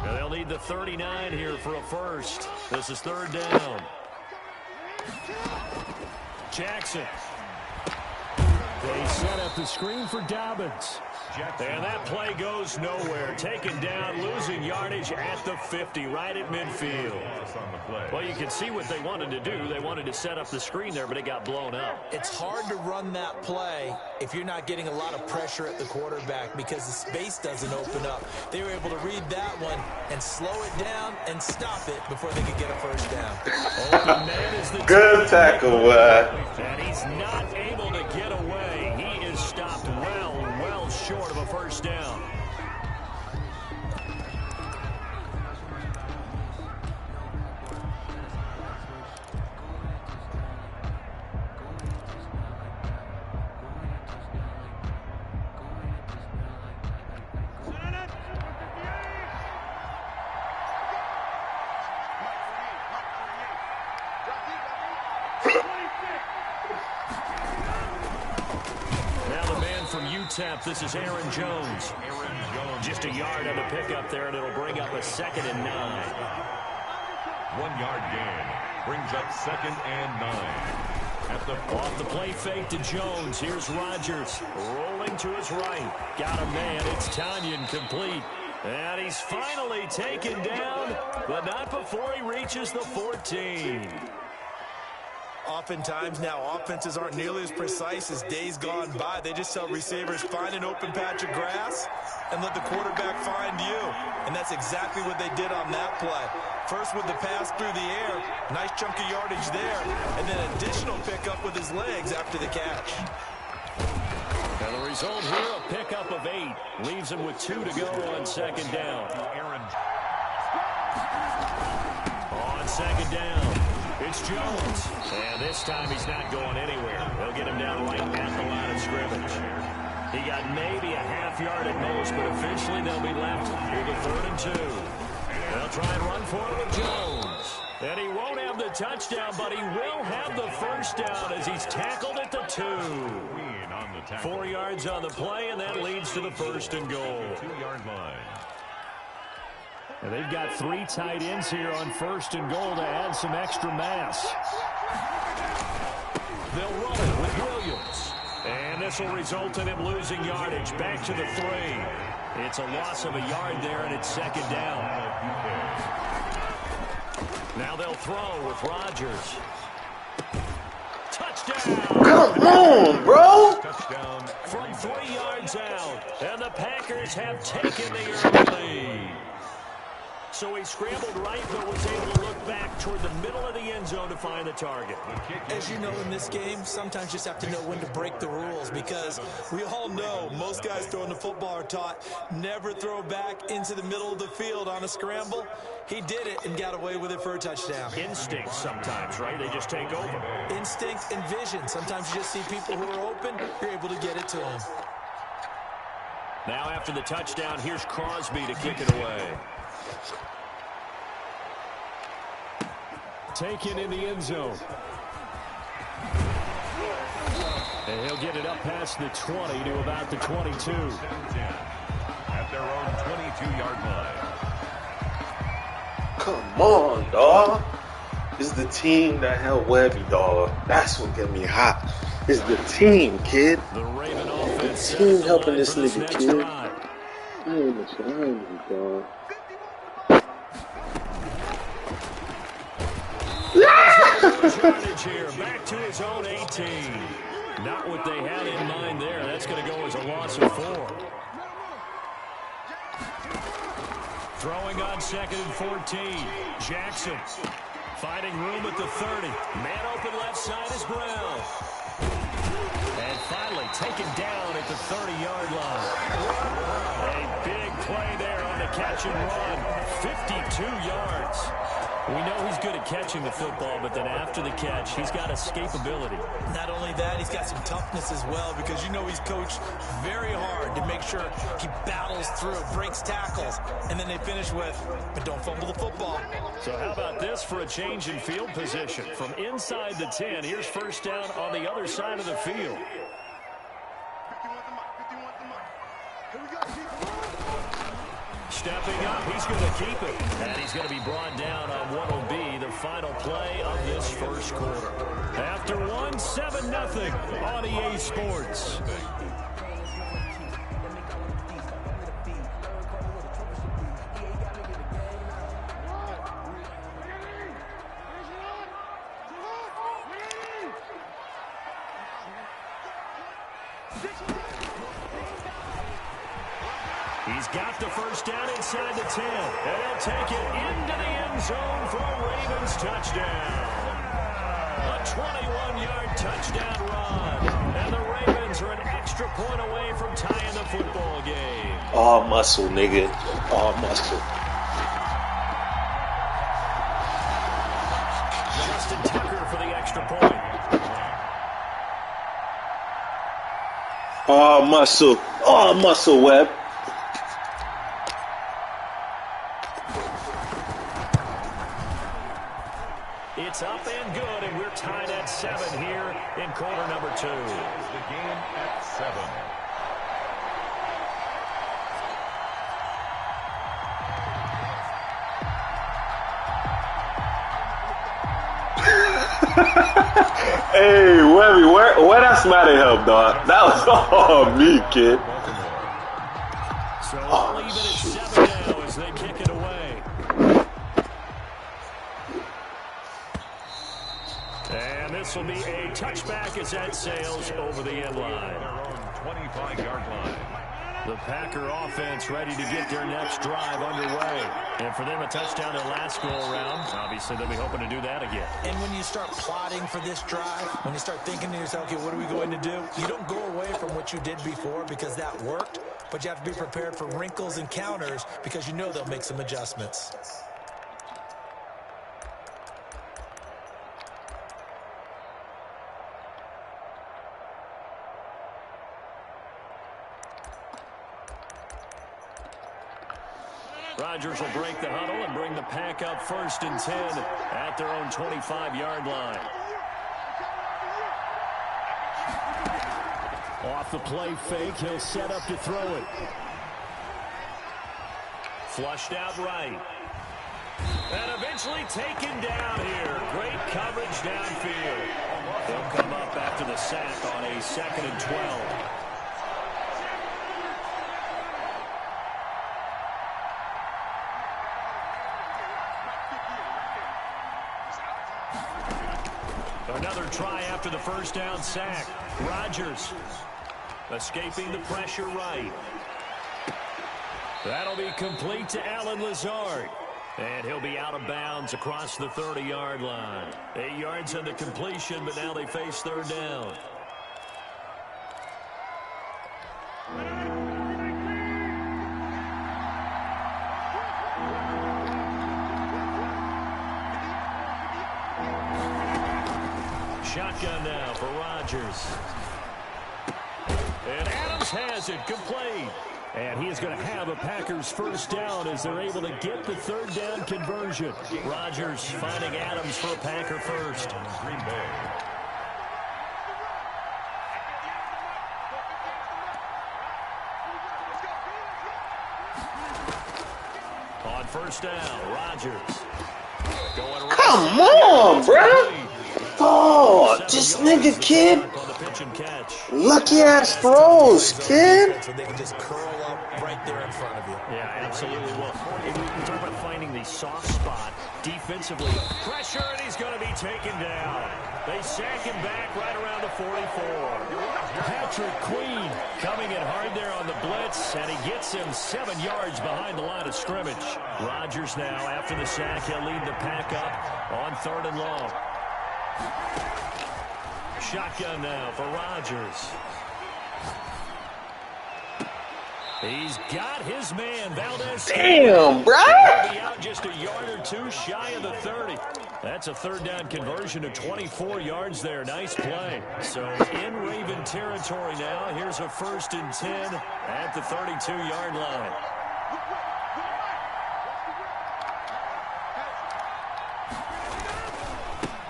They'll need the 39 here for a first. This is third down. Jackson. They set up the screen for Dobbins. And that play goes nowhere. Taken down, losing yardage at the 50, right at midfield. Well, you can see what they wanted to do. They wanted to set up the screen there, but it got blown up. It's hard to run that play if you're not getting a lot of pressure at the quarterback because the space doesn't open up. They were able to read that one and slow it down and stop it before they could get a first down. Good tackle. And he's not able to get away. He is stopped well short of a first down. This is Aaron Jones. Just a yard on the pickup there, and it'll bring up a 2nd and 9. 1 yard gain brings up 2nd and 9. Off the play fake to Jones. Here's Rodgers rolling to his right. Got a man. It's Tanyan complete. And he's finally taken down, but not before he reaches the 14. Oftentimes now, offenses aren't nearly as precise as days gone by. They just tell receivers, find an open patch of grass and let the quarterback find you. And that's exactly what they did on that play. First with the pass through the air, nice chunk of yardage there, and then additional pickup with his legs after the catch. And the result here, a pickup of 8. Leaves him with 2 to go on 2nd down. On 2nd down. It's Jones. And this time he's not going anywhere. They'll get him down right at the line of scrimmage. He got maybe a half yard at most, but eventually they'll be left with a 3rd and 2. They'll try and run for it with Jones. And he won't have the touchdown, but he will have the first down as he's tackled at the 2. 4 yards on the play, and that leads to the 1st and goal. 2-yard line. And they've got 3 tight ends here on 1st and goal to add some extra mass. They'll run it with Williams. And this will result in him losing yardage. Back to the 3. It's a loss of a yard there, and it's 2nd down. Now they'll throw with Rodgers. Touchdown! Come on, bro! Touchdown from 3 yards out. And the Packers have taken the early lead. So he scrambled right, but was able to look back toward the middle of the end zone to find the target. As you know, in this game, sometimes you just have to know when to break the rules, because we all know most guys throwing the football are taught never throw back into the middle of the field on a scramble. He did it and got away with it for a touchdown. Instinct sometimes, right? They just take over. Instinct and vision. Sometimes you just see people who are open, you're able to get it to them. Now after the touchdown, here's Crosby to kick it away. Taken in the end zone. And he'll get it up past the 20 to about the 22. At their own 22-yard line. Come on, dawg. This is the team that held Webby, dawg. That's what get me hot. It's the team, kid. The Raven offense. The team helping this nigga, kid. I ain't behind you, dawg. lose yardage here. Back to his own 18. Not what they had in mind there. That's going to go as a loss of 4. Throwing on 2nd and 14. Jackson finding room at the 30. Man open left side is Brown. And finally taken down at the 30-yard line. A big play there on the catch and run. 52 yards. We know he's good at catching the football, but then after the catch, he's got escapability. Not only that, he's got some toughness as well, because you know he's coached very hard to make sure he battles through, breaks tackles, and then they finish with, but don't fumble the football. So how about this for a change in field position? From inside the 10, here's first down on the other side of the field. Stepping up, he's going to keep it. And he's going to be brought down on what will be the final play of this first quarter. After 7-0 on EA Sports. He's got the first down inside the 10. And he'll take it into the end zone for a Ravens touchdown. A 21-yard touchdown run. And the Ravens are an extra point away from tying the football game. All muscle, nigga. All muscle. Justin Tucker for the extra point. All muscle. All muscle, Webb. It's up and good, and we're tied at 7 here in quarter number 2. The game at 7. Hey, Webby, where that smiling help, dog? That was all me, kid. So we'll leave it at 7 now as they kick it away. And this will be a touchback as that sails over the end line. Their own 25-yard line. The Packer offense ready to get their next drive underway. And for them, a touchdown their last go-around. Obviously, they'll be hoping to do that again. And when you start plotting for this drive, when you start thinking to yourself, okay, what are we going to do? You don't go away from what you did before because that worked, but you have to be prepared for wrinkles and counters because you know they'll make some adjustments. Rodgers will break the huddle and bring the Pack up 1st and 10 at their own 25-yard line. Off the play fake, he'll set up to throw it. Flushed out right. And eventually taken down here. Great coverage downfield. They'll come up after the sack on a 2nd and 12. Another try after the first down sack. Rodgers escaping the pressure right. That'll be complete to Allen Lazard. And he'll be out of bounds across the 30-yard line. 8 yards on the completion, but now they face 3rd down. Shotgun now for Rodgers. And Adams has it complete. And he is going to have a Packers first down as they're able to get the 3rd down conversion. Rodgers finding Adams for a Packer first. Green Bay. On first down, Rodgers. Going Come on, bro. Oh, this nigga, kid. Lucky ass throws, kid. So they can just curl up right there in front of you. Yeah, absolutely. Well, we talk about finding the soft spot. Defensively, pressure, and he's going to be taken down. They sack him back right around the 44. Patrick Queen coming in hard there on the blitz, and he gets him 7 yards behind the line of scrimmage. Rodgers now, after the sack, he'll lead the pack up on 3rd and long. Shotgun now for Rodgers. He's got his man, Valdez. Damn, bro. He'll be out just a yard or two shy of the 30. That's a 3rd down conversion to 24 yards there. Nice play. So in Raven territory now. Here's a 1st and 10 at the 32-yard line.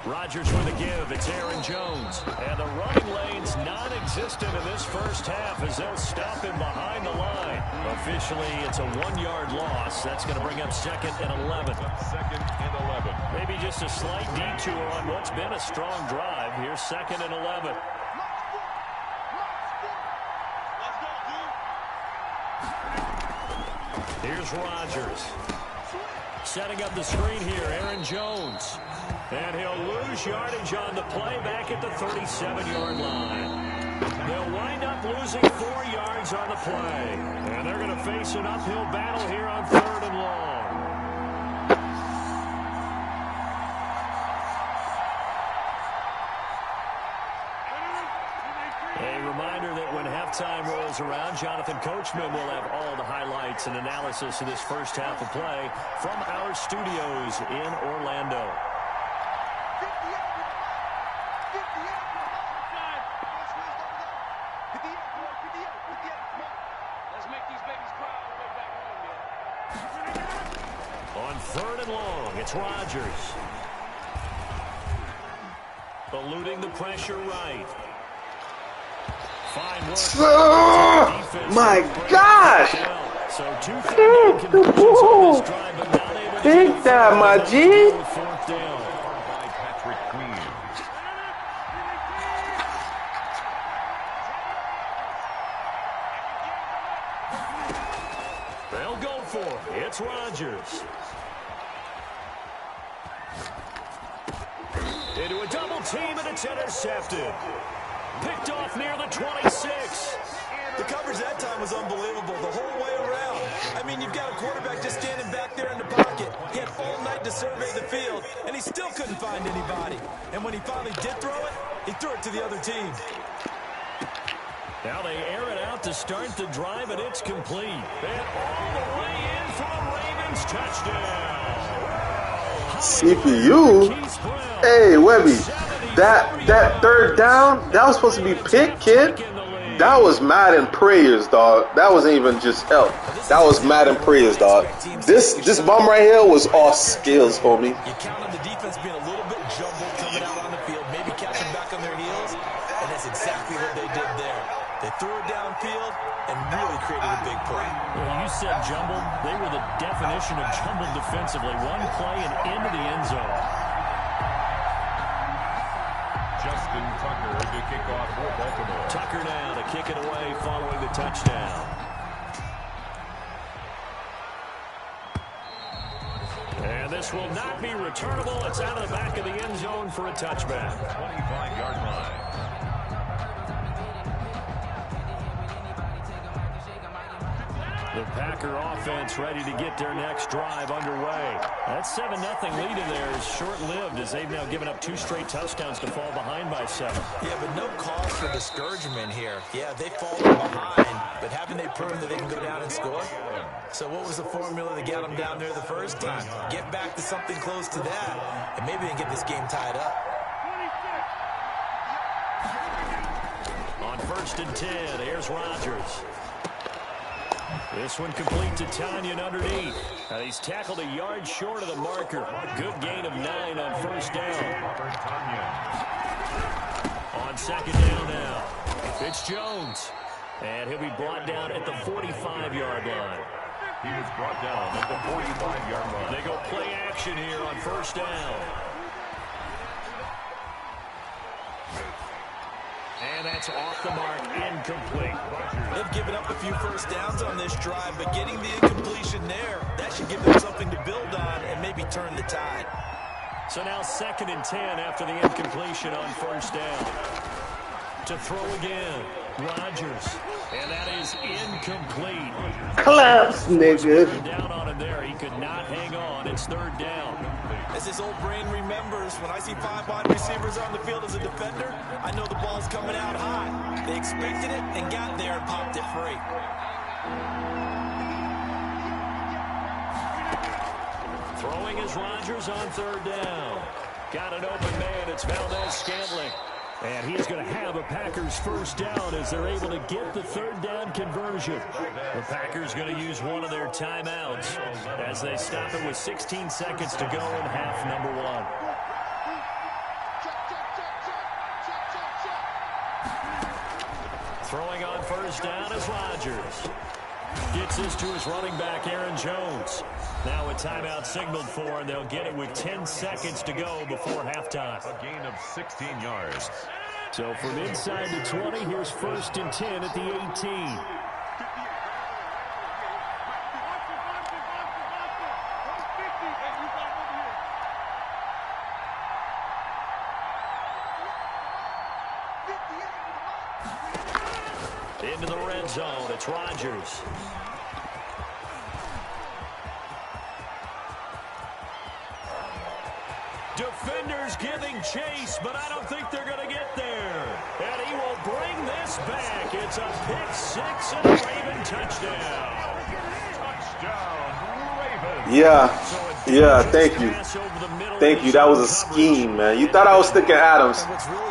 Rodgers with a give. It's Aaron Jones. And the running lane's non-existent in this first half as they'll stop him behind the line. Officially, it's a 1-yard loss. That's going to bring up 2nd and 11. 2nd and 11. Maybe just a slight detour on what's been a strong drive. Here's 2nd and 11. Here's Rodgers. Setting up the screen here, Aaron Jones. And he'll lose yardage on the play back at the 37-yard line. They'll wind up losing 4 yards on the play. And they're going to face an uphill battle here on 3rd and long. A reminder that when halftime rolls around, Jonathan Coachman will have all the highlights and analysis of this first half of play from our studios in Orlando. On 3rd and long, it's Rodgers. Eluding the pressure right. Fine work. My gosh. So 2 conversions on this drive, but not able to Take that, my G. 4th down. By Patrick Queen. They'll go for it. It's Rodgers. Into a double team, and it's intercepted. Picked off near the 26. The coverage that time was unbelievable the whole way around. I mean, you've got a quarterback just standing back there in the pocket. He had all night to survey the field, and he still couldn't find anybody. And when he finally did throw it, he threw it to the other team. Now they air it out to start the drive, and it's complete. And all the way in for the Ravens touchdown. CPU? Hey, Webby, that 3rd down, that was supposed to be pick, kid. That was Madden prayers, dog. That wasn't even just help. That was Madden prayers, dog. This bum right here was all skills, homie. You count on the defense being a little bit jumbled coming out on the field, maybe catching back on their heels, and that's exactly what they did there. They threw it downfield and really created a big play. Well, you said jumbled. They were the definition of jumbled defensively. One play and into the end zone. Justin Tucker to kick off for Baltimore. Tucker now to kick it away following the touchdown. And this will not be returnable. It's out of the back of the end zone for a touchback. 25-yard line. The Packer offense ready to get their next drive underway. That 7-0 lead in there is short-lived as they've now given up 2 straight touchdowns to fall behind by 7. Yeah, but no cause for discouragement here. Yeah, they've fallen behind, but haven't they proven that they can go down and score? So what was the formula that got them down there the first time? Get back to something close to that, and maybe they can get this game tied up. On 1st and 10, here's Rodgers. This one complete to Tanyan underneath. He's tackled a yard short of the marker. Good gain of 9 on 1st down. On 2nd down now, it's Jones. And he'll be brought down at the 45-yard line. He was brought down at the 45-yard line. They go play action here on 1st down. And that's off the mark, incomplete. They've given up a few first downs on this drive, but getting the incompletion there, that should give them something to build on and maybe turn the tide. So now 2nd and 10 after the incompletion on first down. To throw again, Rodgers. And that is incomplete. Collapse, nigga. Down on him there. He could not hang on. It's 3rd down. As his old brain remembers, when I see 5 wide receivers on the field as a defender, I know the ball's coming out high. They expected it and got there and popped it free. Throwing is Rodgers on 3rd down. Got an open man. It's Valdez-Scantling. And he's going to have a Packers first down as they're able to get the 3rd down conversion. The Packers going to use one of their timeouts as they stop it with 16 seconds to go in half number 1. Throwing on first down is Rodgers. Gets this to his running back, Aaron Jones. Now a timeout signaled for, and they'll get it with 10 seconds to go before halftime. A gain of 16 yards. So from inside the 20, here's 1st and 10 at the 18. Into the red zone, it's Rodgers. Defenders giving chase, but I don't think they're going to get there. And he will bring this back. It's a pick 6 and a Raven touchdown. Touchdown, Ravens. Yeah, thank you. Thank you. That was a scheme, man. You thought I was sticking Adams.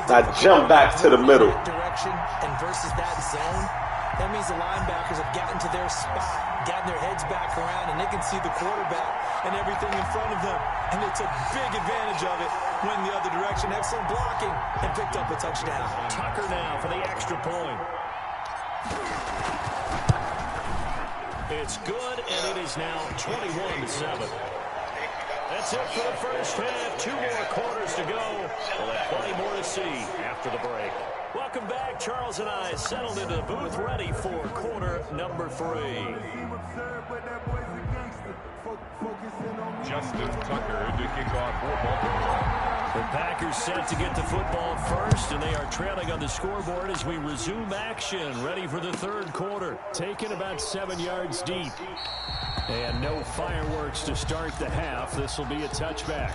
I jumped back to the middle. Direction and versus that zone, that means the linebackers have gotten to their spot, gotten their heads back around, and they can see the quarterback and everything in front of them. And they took big advantage of it, went the other direction, excellent blocking, and picked up a touchdown. Tucker now for the extra point. It's good, and it is now 21-7. That's it for the first half. 2 more quarters to go. We'll have plenty more to see after the break. Welcome back. Charles and I settled into the booth, ready for quarter number 3. Justin Tucker to kick off for Baltimore. The Packers set to get the football first, and they are trailing on the scoreboard as we resume action, ready for the 3rd quarter. Taken about 7 yards deep. And no fireworks to start the half. This will be a touchback.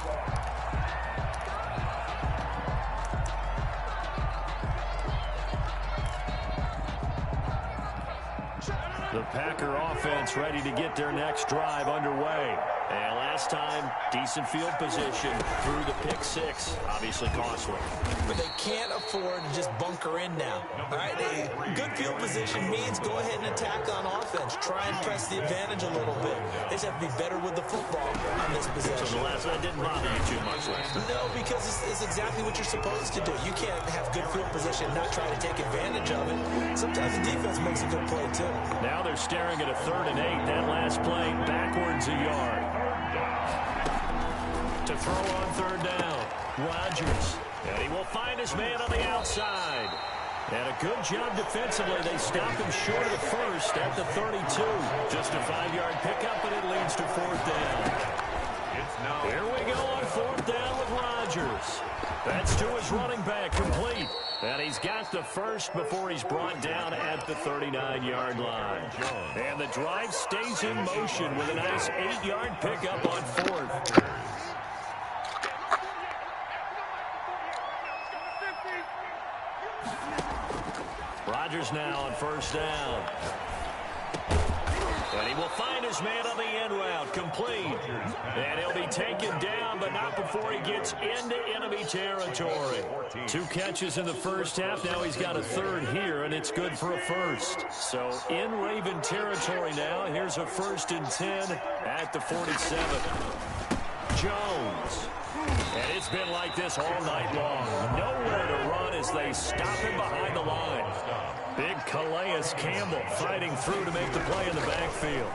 The Packer offense ready to get their next drive underway. And last time, decent field position through the pick 6. Obviously costly. But they can't afford to just bunker in now. All right, good field position means go ahead and attack on offense. Try and press the advantage a little bit. They just have to be better with the football on this possession. So the last one didn't bother you too much last time. No, because it's exactly what you're supposed to do. You can't have good field position and not try to take advantage of it. Sometimes the defense makes a good play, too. Now they're staring at a 3rd and 8. That last play backwards a yard. To throw on 3rd down, Rodgers. And he will find his man on the outside. And a good job defensively. They stopped him short of the first at the 32. Just a 5-yard pickup, and it leads to 4th down. Here we go on 4th down with Rodgers. That's to his running back, complete. And he's got the first before he's brought down at the 39-yard line. And the drive stays in motion with a nice 8-yard pickup on 4th. Rodgers now on 1st down. And he will find his man on the end route, complete. And he'll be taken down, but not before he gets into enemy territory. 2 catches in the first half. Now he's got a 3rd here, and it's good for a first. So in Raven territory now. Here's a 1st and 10 at the 47. Jones. And it's been like this all night long. Nowhere to run as they stop him behind the line. Big Calais Campbell fighting through to make the play in the backfield.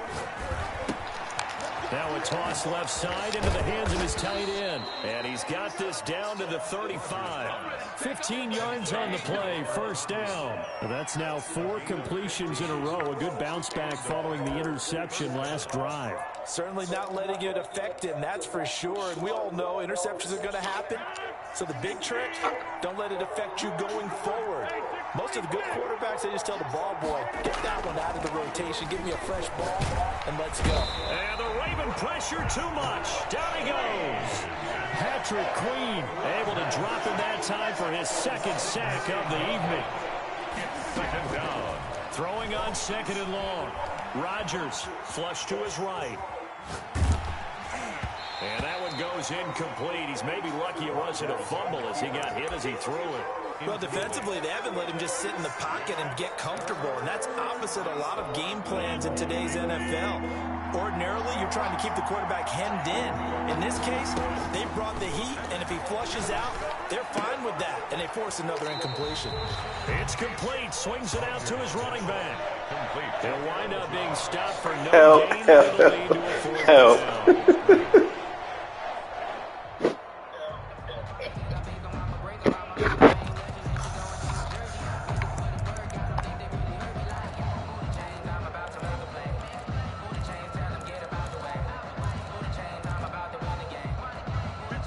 Now a toss left side into the hands of his tight end. And he's got this down to the 35. 15 yards on the play, first down. That's now 4 completions in a row. A good bounce back following the interception last drive. Certainly not letting it affect him, that's for sure. And we all know interceptions are going to happen. So the big trick, don't let it affect you going forward. Most of the good quarterbacks, they just tell the ball boy, get that one out of the rotation, give me a fresh ball, and let's go. And the Raven pressure too much. Down he goes. Patrick Queen able to drop in that time for his second sack of the evening. Second down. Throwing on second and long. Rodgers flush to his right. And that one goes incomplete. He's maybe lucky it wasn't a fumble as he got hit as he threw it. Well, defensively, they haven't let him just sit in the pocket and get comfortable, and that's opposite a lot of game plans in today's NFL. Ordinarily, you're trying to keep the quarterback hemmed in. In this case, they brought the heat, and if he flushes out, they're fine with that, and they force another incompletion. It's complete. Swings it out to his running back. Complete. They'll wind up being stopped for no gain. It'll lead to a fourth down.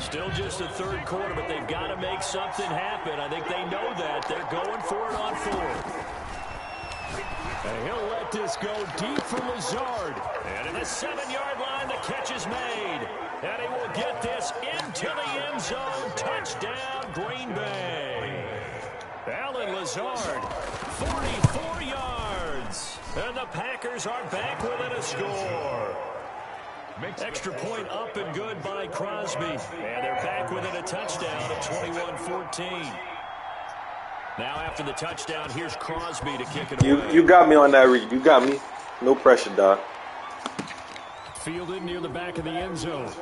Still just the third quarter, but they've got to make something happen. I think they know that. They're going for it on fourth. And he'll let this go deep for Lazard. And in the 7-yard line, the catch is made. And he will get this into the end zone. Touchdown, Green Bay. Allen Lazard, 44 yards. And the Packers are back within a score. Extra point up and good by Crosby. And they're back within a touchdown at 21-14. Now after the touchdown, here's Crosby to kick it away. You got me on that read. You got me. No pressure, dog. Fielded near the back of the end zone.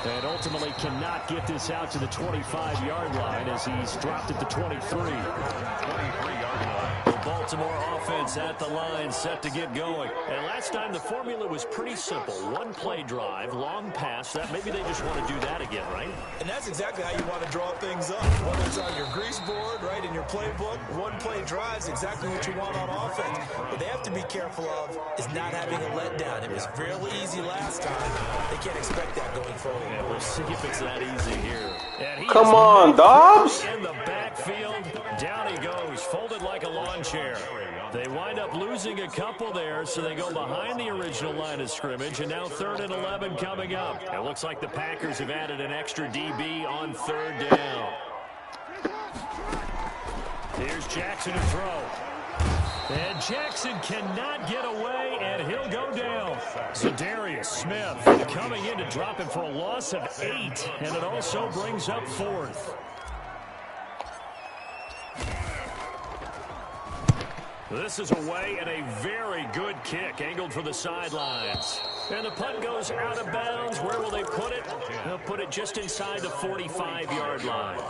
And ultimately cannot get this out to the 25-yard line as he's dropped at the 23. 23-yard line. Baltimore offense at the line, set to get going. And last time the formula was pretty simple. One play drive, long pass. That maybe they just want to do that again, right? And that's exactly how you want to draw things up. Whether it's on your grease board, right, in your playbook, one play drive is exactly what you want on offense. What they have to be careful of is not having a letdown. It was fairly easy last time. They can't expect that going forward. Yeah, we'll see if it's that easy here. Come on, Dobbs. In the backfield, down he goes, folded like a lawn chair. They wind up losing a couple there, so they go behind the original line of scrimmage, and now 3rd and 11 coming up. It looks like the Packers have added an extra DB on 3rd down. Here's Jackson to throw. And Jackson cannot get away, and he'll go down. Za'Darius Smith coming in to drop him for a loss of 8, and it also brings up 4th. This is away and a very good kick angled for the sidelines. And the punt goes out of bounds. Where will they put it? They'll put it just inside the 45-yard line.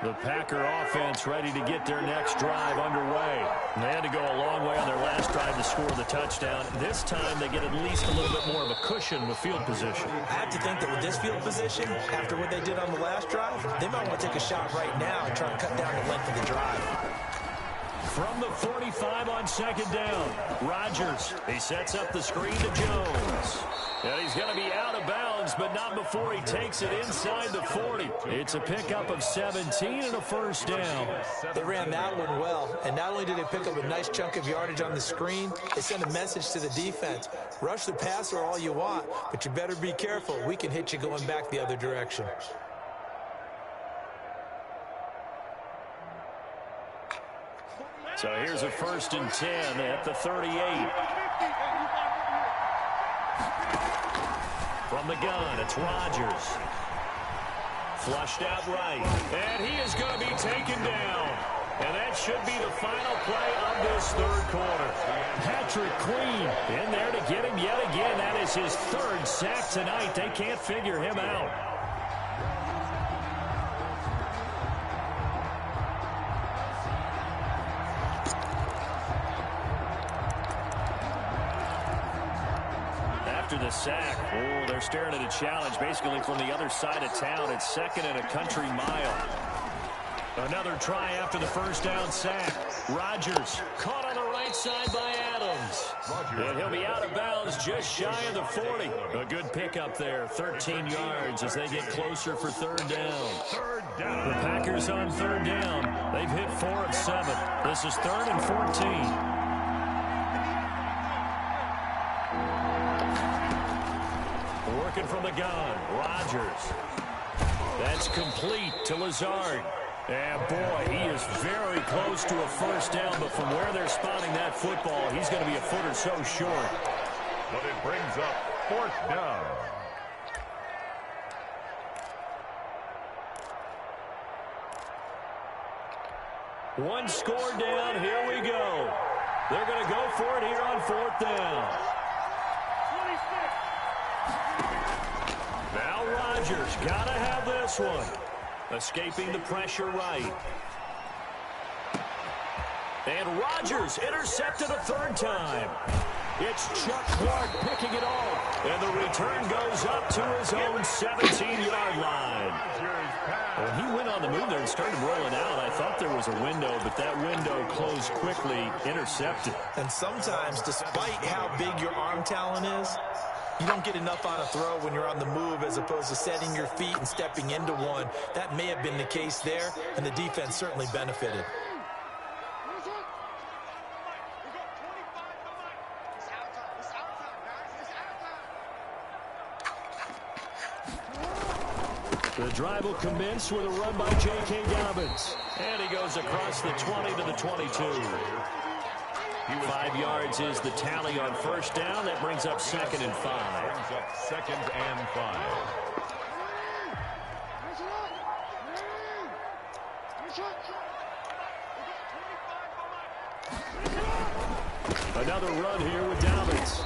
The Packer offense ready to get their next drive underway. They had to go a long way on their last drive to score the touchdown. This time they get at least a little bit more of a cushion with field position. I have to think that with this field position, after what they did on the last drive, they might want to take a shot right now and try to cut down the length of the drive. From the 45 on 2nd down, Rodgers. He sets up the screen to Jones. And he's going to be out of bounds, but not before he takes it inside the 40. It's a pickup of 17 and a first down. They ran that one well, and not only did they pick up a nice chunk of yardage on the screen, they sent a message to the defense. Rush the passer all you want, but you better be careful. We can hit you going back the other direction. So here's a 1st and 10 at the 38. From the gun, it's Rodgers. Flushed out right. And he is going to be taken down. And that should be the final play of this 3rd quarter. Patrick Queen in there to get him yet again. That is his 3rd sack tonight. They can't figure him out. after the sack. Oh, they're staring at a challenge basically from the other side of town. It's 2nd and a country mile. Another try after the first down sack. Rodgers caught on the right side by Adams. And he'll be out of bounds just shy of the 40. A good pickup there, 13 yards as they get closer for 3rd down. The Packers on 3rd down. They've hit 4 of 7. This is 3rd and 14. Working from the gun, Rodgers. That's complete to Lazard. And boy, he is very close to a first down, but from where they're spotting that football, he's going to be a foot or so short. But it brings up 4th down. One score down, here we go. They're going to go for it here on 4th down. Now Rodgers, got to have this one. Escaping the pressure right. And Rodgers intercepted a 3rd time. It's Chuck Clark picking it off. And the return goes up to his own 17-yard line. When he went on the move there and started rolling out, I thought there was a window, but that window closed quickly, intercepted. And sometimes, despite how big your arm talent is, you don't get enough on a throw when you're on the move as opposed to setting your feet and stepping into one. That may have been the case there, and the defense certainly benefited. The drive will commence with a run by J.K. Dobbins. And he goes across the 20 to the 22. 5 yards is the tally on first down. That brings up 2nd and 5. Brings up 2nd and 5. Another run here with Dobbins.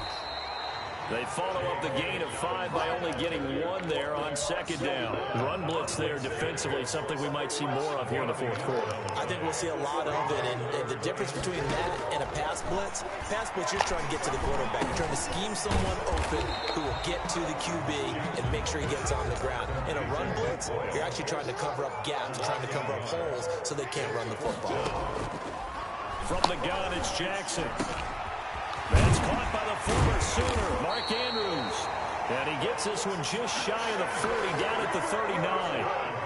They follow up the gain of 5 by only getting 1 there on 2nd down. Run blitz there defensively, something we might see more of here in the 4th quarter. I think we'll see a lot of it, and the difference between that and a pass blitz, you're trying to get to the quarterback. You're trying to scheme someone open who will get to the QB and make sure he gets on the ground. In a run blitz, you're actually trying to cover up gaps, trying to cover up holes so they can't run the football. From the gun, it's Jackson. That's caught by the former Sooner, Mark Andrews. And he gets this one just shy of the 40, down at the 39.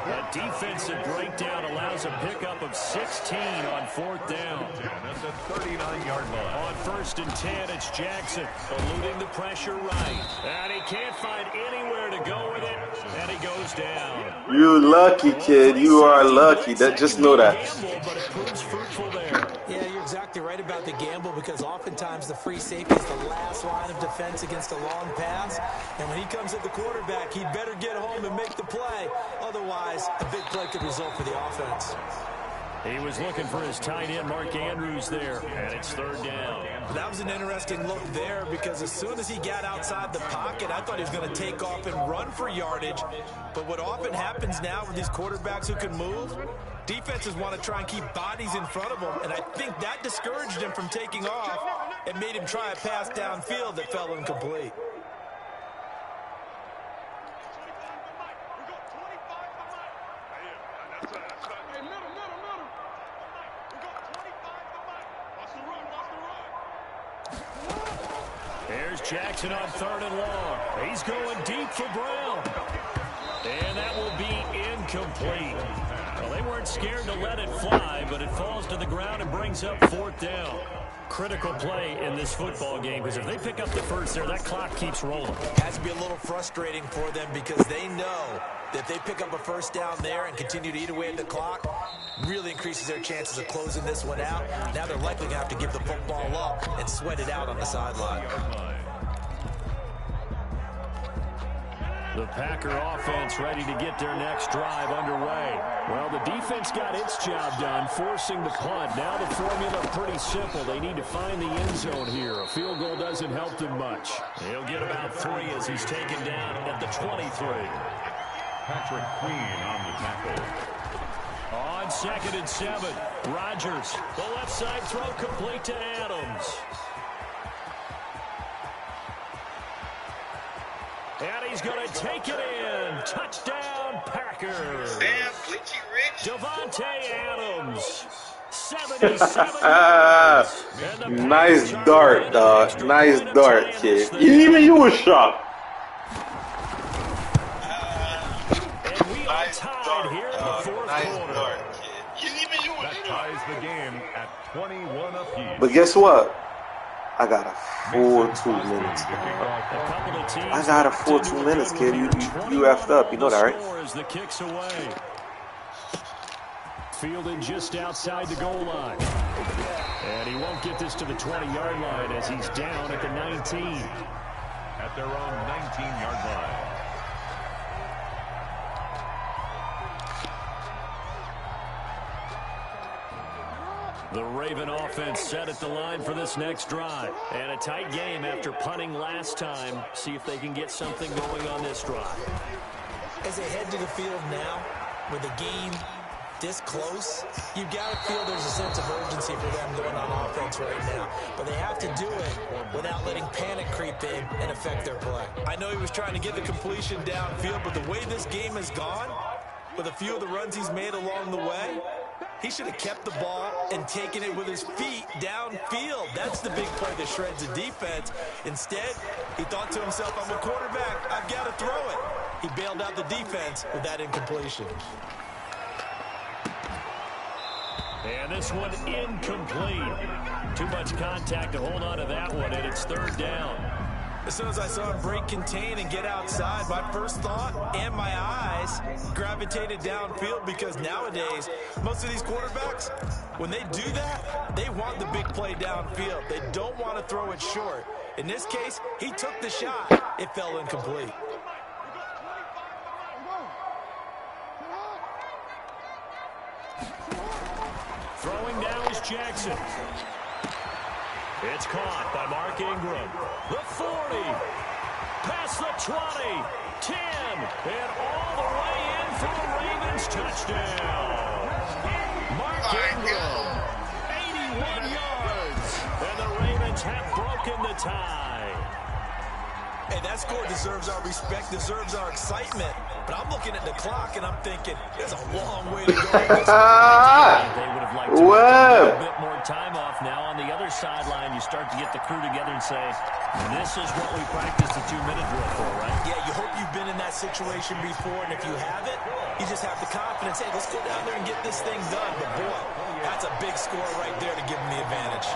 That defensive breakdown allows a pickup of 16 on 4th down. That's a 39-yard line. On 1st and 10, it's Jackson, eluding the pressure right. And he can't find anywhere to go with it, and he goes down. You lucky, kid. You are lucky. Just know that. But it proves fruitful there. Yeah, you're exactly right about the gamble because oftentimes the free safety is the last line of defense against a long pass. And when he comes at the quarterback, he'd better get home and make the play. Otherwise, a big play could result for the offense. He was looking for his tight end, Mark Andrews, there, and it's 3rd down. That was an interesting look there because as soon as he got outside the pocket, I thought he was going to take off and run for yardage. But what often happens now with these quarterbacks who can move, defenses want to try and keep bodies in front of them, and I think that discouraged him from taking off and made him try a pass downfield that fell incomplete. There's Jackson on 3rd and long. He's going deep for Brown. And that will be incomplete. Well, they weren't scared to let it fly, but it falls to the ground and brings up 4th down. Critical play in this football game because if they pick up the first there, that clock keeps rolling. Has to be a little frustrating for them because they know that if they pick up a first down there and continue to eat away at the clock, really increases their chances of closing this one out. Now they're likely going to have to give the football up and sweat it out on the sideline. The Packer offense ready to get their next drive underway. Well, the defense got its job done, forcing the punt. Now the formula pretty simple. They need to find the end zone here. A field goal doesn't help them much. He'll get about 3 as he's taken down at the 23. Patrick Queen on the tackle. On 2nd and 7, Rodgers. The left side throw complete to Adams. And he's going to take it in. Touchdown, Packers. Damn, Bleachy Rich. Devontae Adams. 77 yards. Nice dart, dog. Nice dart, kid. Even you were shocked. And we are tied here in the fourth quarter. That ties the game at 21 apiece. But guess what? I got a full 2 minutes. I got a full 2 minutes, kid. You effed up. You know that, right? As the kicks away. Fielded just outside the goal line. And he won't get this to the 20-yard line as he's down at the 19. At their own 19-yard line. The Raven offense set at the line for this next drive. And a tight game after punting last time. See if they can get something going on this drive. As they head to the field now, with the game this close, you've got to feel there's a sense of urgency for them going on offense right now. But they have to do it without letting panic creep in and affect their play. I know he was trying to get the completion downfield, but the way this game has gone, with a few of the runs he's made along the way, he should have kept the ball and taken it with his feet downfield. That's the big play that shreds the defense. Instead, he thought to himself, I'm a quarterback, I've got to throw it. He bailed out the defense with that incompletion. And this one incomplete. Too much contact to hold on to that one, and it's third down. As soon as I saw him break contain and get outside, my first thought and my eyes gravitated downfield, because nowadays, most of these quarterbacks, when they do that, they want the big play downfield. They don't want to throw it short. In this case, he took the shot. It fell incomplete. Throwing now is Jackson. It's caught by Mark Ingram. The 40. Past the 20. 10. And all the way in for the Ravens touchdown. Mark Ingram. 81 yards. And the Ravens have broken the tie. Hey, that score deserves our respect, deserves our excitement. But I'm looking at the clock and I'm thinking, there's a long way to go. They would have liked to have a bit more time off now. On the other sideline, you start to get the crew together and say, this is what we practiced the 2-minute drill for, right? Yeah, you hope you've been in that situation before, and if you haven't, you just have the confidence, hey, let's go down there and get this thing done. But boy, that's a big score right there to give them the advantage.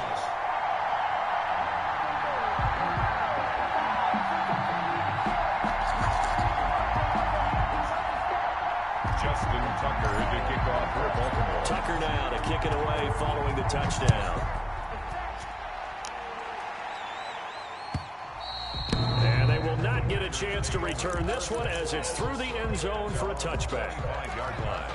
Justin Tucker to kick off for Baltimore. Tucker now to kick it away following the touchdown. And they will not get a chance to return this one as it's through the end zone for a touchback. 5-yard line.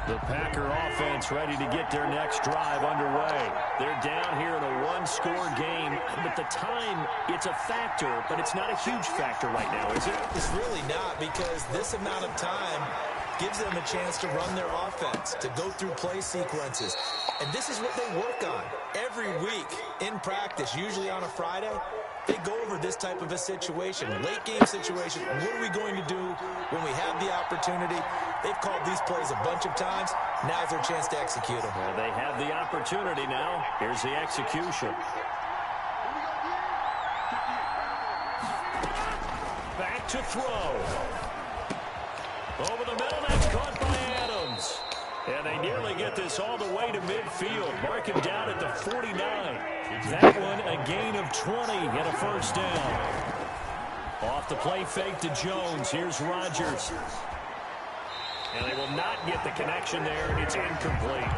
The Packer offense ready to get their next drive underway. They're down here in a one-score game, but the time, it's a factor, but it's not a huge factor right now, is it? It's really not, because this amount of time gives them a chance to run their offense, to go through play sequences. And this is what they work on every week in practice, usually on a Friday. They go over this type of a situation, late game situation. What are we going to do when we have the opportunity? They've called these plays a bunch of times. Now's their chance to execute them. Well, they have the opportunity now. Here's the execution. Back to throw. Over the middle, that's caught by Adams. And they nearly get this all the way to midfield. Mark him down at the 49. That one a gain of 20 and a first down. Off the play fake to Jones. Here's Rodgers. And they will not get the connection there. It's incomplete.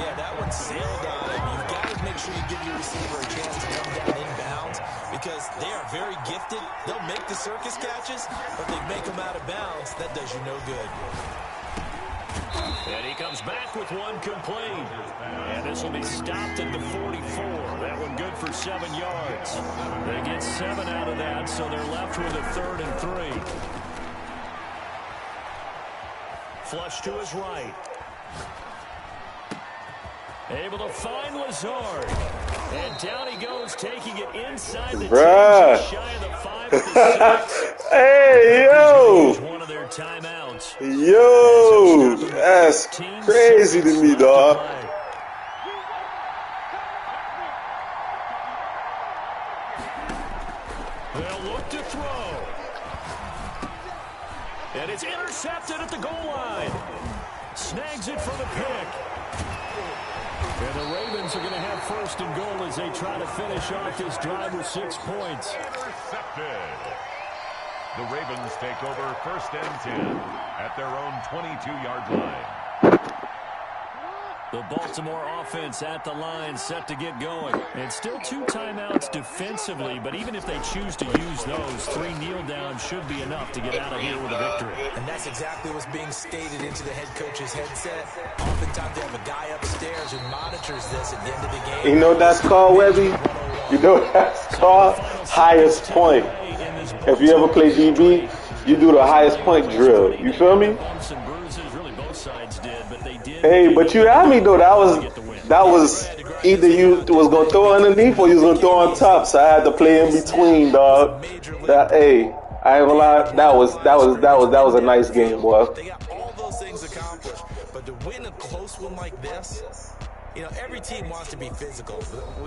Yeah, that one sailed on him. You've got to make sure you give your receiver a chance to come down inbounds, because they are very gifted. They'll make the circus catches, but they make them out of bounds. That does you no good. And he comes back with one complete. And this will be stopped at the 44. That one good for 7 yards. They get 7 out of that, so they're left with a 3rd and 3. Flush to his right. Able to find Lazard. And down he goes, taking it inside the 10, just shy of the 5 to 6. Hey, yo! One of their timeouts. Yo! That's crazy to me, dog. They'll look to throw. And it's intercepted at the goal line. Snags it for the pick. And the Ravens are going to have first and goal as they try to finish off this drive with 6 points. Intercepted. The Ravens take over first and 10 at their own 22-yard line. The Baltimore offense at the line, set to get going. And still 2 timeouts defensively, but even if they choose to use those, 3 kneel downs should be enough to get out of here with a victory. And that's exactly what's being stated into the head coach's headset. Oftentimes they have a guy upstairs who monitors this at the end of the game. You know what that's called, Webby? You know what that's called? Highest point. If you ever play DB, you do the highest point drill. You feel me? Hey, but you had me though. That was either you was gonna throw underneath or you was gonna throw on top. So I had to play in between, dog. Hey, I ain't gonna lie. That was a nice game, boy. They got all those things accomplished, but to win a close one like this, you know, every team wants to be physical.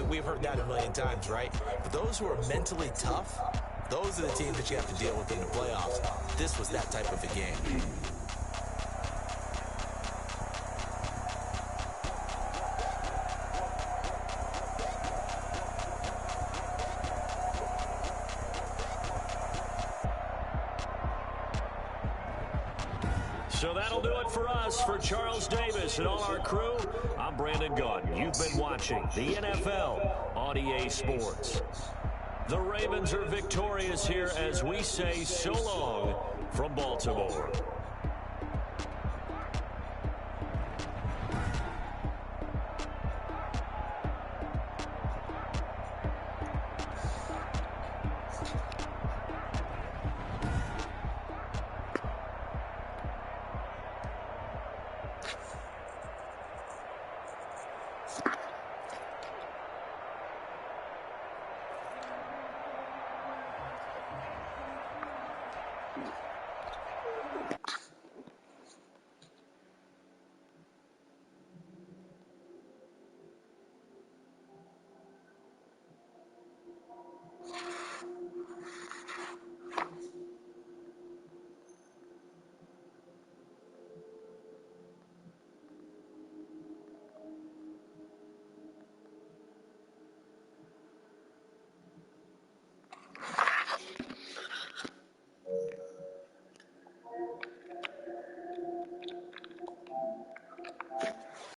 We've heard that a million times, right? But those who are mentally tough, those are the teams that you have to deal with in the playoffs. This was that type of a game. So that'll do it for us. For Charles Davis and all our crew, I'm Brandon Gaudin. You've been watching the NFL on EA Sports. The Ravens are victorious here as we say so long from Baltimore.